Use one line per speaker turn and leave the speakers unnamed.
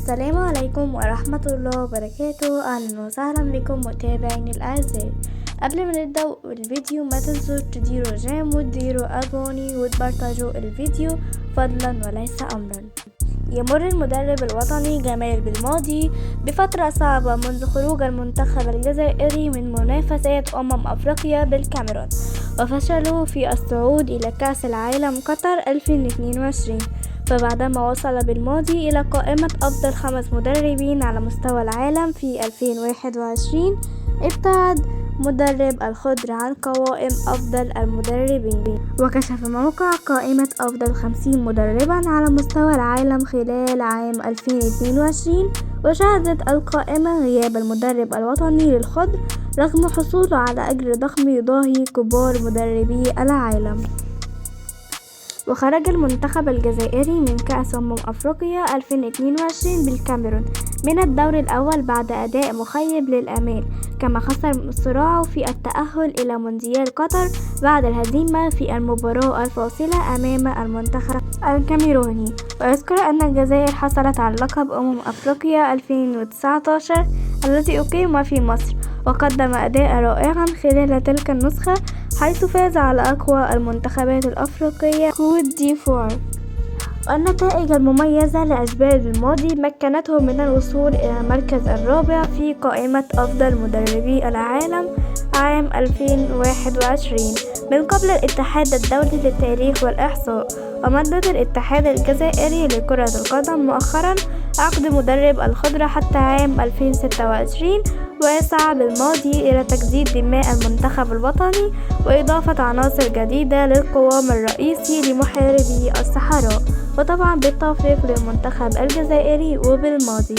السلام عليكم ورحمة الله وبركاته. أهلا وسهلا بكم متابعين الأعزاء. قبل ما نبدأ الفيديو ما تنسوا تديروا جيم وتديروا أغاني وتبرتجوا الفيديو فضلا وليس أمرا. يمر المدرب الوطني جمال بالماضي بفترة صعبة منذ خروج المنتخب الجزائري من منافسات أفريقيا بالكاميرون، وفشلوا في الصعود إلى كأس العالم قطر 2022. فبعدما وصل بالماضي إلى قائمة أفضل 5 مدربين على مستوى العالم في 2021، ابتعد مدرب الخضر عن قوائم أفضل المدربين. وكشف موقع قائمة أفضل 50 مدربا على مستوى العالم خلال عام 2022، وشهدت القائمة غياب المدرب الوطني للخضر رغم حصوله على أجر ضخم يضاهي كبار مدربي العالم. وخرج المنتخب الجزائري من كأس أفريقيا 2022 بالكاميرون من الدور الأول بعد أداء مخيب للآمال، كما خسر صراعه في التأهل إلى مونديال قطر بعد الهزيمة في المباراة الفاصلة أمام المنتخب الكاميروني. ويذكر أن الجزائر حصلت على لقب أفريقيا 2019 الذي أقيم في مصر، وقدم أداء رائعا خلال تلك النسخة، حيث فاز على أقوى المنتخبات الأفريقية كوت ديفوار. والنتائج المميزة لأشبال بالماضي مكنته من الوصول إلى المركز الرابع في قائمة أفضل مدربي العالم عام 2021 من قبل الاتحاد الدولي للتاريخ والإحصاء. ومدد الاتحاد الجزائري لكرة القدم مؤخرا عقد مدرب الخضر حتى عام 2026، ويسعى بالماضي إلى تجديد دماء المنتخب الوطني وإضافة عناصر جديدة للقوام الرئيسي لمحاربي الصحراء، وطبعا بالتوفيق للمنتخب الجزائري وبالماضي.